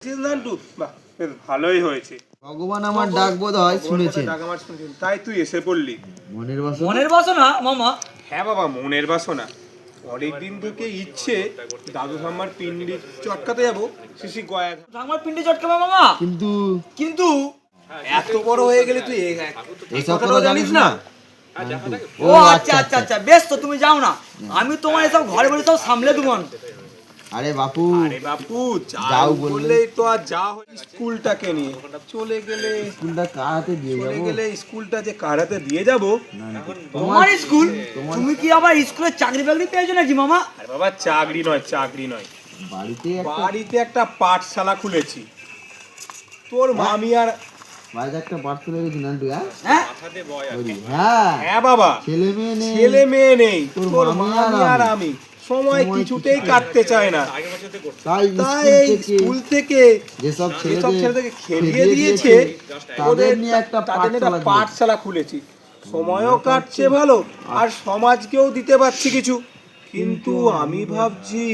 নান্টু, বাহ, বেশ ভালোই হয়েছে। ভগবান আমার ডাক বোধ হয় শুনেছেন। ডাক আমার শুনেছেন, তাই তুই এসে পড়লি। মনের বাসনা মামা। হ্যাঁ বাবা, মনের বাসনা। অনেকদিন থেকে ইচ্ছে দাদু ঠাম্মার পিন্ডি চটকাতে যাবো, শিশি গয়া। ঠাম্মার পিন্ডি চটকাবে মামা, কিন্তু কিন্তু এত বড় হয়ে গেলে তুই এই কথাটাও জানিস না? ও আচ্ছা আচ্ছা আচ্ছা, বেশ তো তুমি যাও না, আমি তোমার এসব ঘরে বলে সব সামলে দেবো। আরে বাপু যাও বললেই তো আর যা হয়। স্কুলটাকে নিয়ে চলে গেলে, স্কুলটা কার হাতে দিয়ে চলে যাবো? গেলে স্কুলটা যে কার হাতে দিয়ে যাবো। তোমার স্কুল? তুমি কি আবার স্কুলে চাকরি বাকরি পেয়েছো নাকি মামা? আরে বাবা, চাকরি নয়, চাকরি নয়, বাড়িতে একটা পাঠশালা খুলেছি। তোর মামি আর বাড়িতে একটা পার্সেল লেগেছি নান্টু। হ্যাঁ হ্যাঁ বাবা, ছেলে মেয়ে নেই। তোর মামি আর আমি সময় কিছুতেই কাটতে চায় না, তাই এই স্কুল থেকে যেসব ছেলেদেরকে খেলিয়ে দিয়েছে তাদের নিয়ে একটা পাঠশালা খুলেছি। সময়ও কাটছে ভালো, আর সমাজকেও দিতে পারছি কিছু। কিন্তু আমি ভাবছি,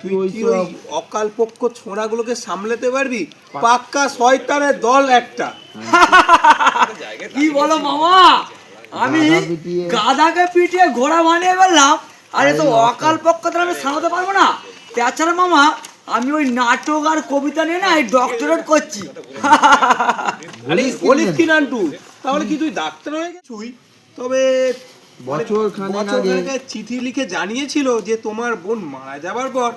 তুই কি ওই অকালপক্ষ ছোঁড়াগুলোকে সামলাতে পারবি? পাক্কা শয়তানের দল একটা। কি বলো মামা, আমি গাধাকে পিটিয়ে ঘোড়া বানিয়ে ফেললাম, আর এত অকাল পক্ষতে আমি সামলাতে পারবো না। তাছাড়া মামা, আমি ওই নাটক আর কবিতা নিয়ে না ডক্টরেট করছি। বলিস কি নান্টু, তাহলে কি তুই ডাক্তার হয়ে গেছুই? তবে বছর খানেক আগে চিঠি লিখে জানিয়েছিল যে তোমার বোন মারা যাবার পর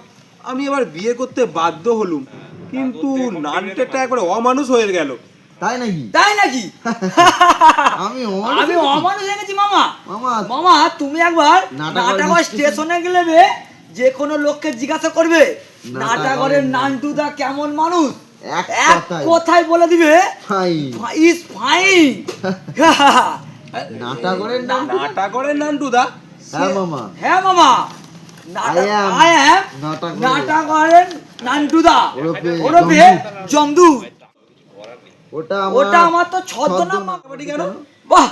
আমি আবার বিয়ে করতে বাধ্য হলুম, কিন্তু নান্টেটা একবার অমানুষ হয়ে গেল। তাই নাকি? তাই নাকি? আমি অমানুষ এনেছি মামা। মামা মামা তুমি একবার নাটাগড় স্টেশনে গেলে যে কোনো লোককে জিজ্ঞাসা করবে নাটাগড়ের নান্টুদা কেমন মানুষ, এক কথায় বলে দিবে ইজ ফাইন। নাটাগড়ের নান্টুদা? হ্যাঁ মামা, হ্যাঁ মামা, আই অ্যাম নাটাগড়ের নান্টুদা ওরফে জমদু। ওটা আমার তো ছদ্মনাম। কেন? বাহ,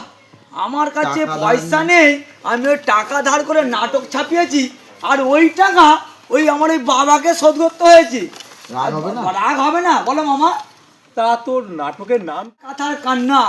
আমার কাছে পয়সা নেই, আমি ওই টাকা ধার করে নাটক ছাপিয়েছি, আর ওই টাকা ওই আমার ওই বাবাকে শোধ করতে হয়েছে। রাগ হবে না বলো মামা? তা তোর নাটকের নাম? কাঁথার কান্না।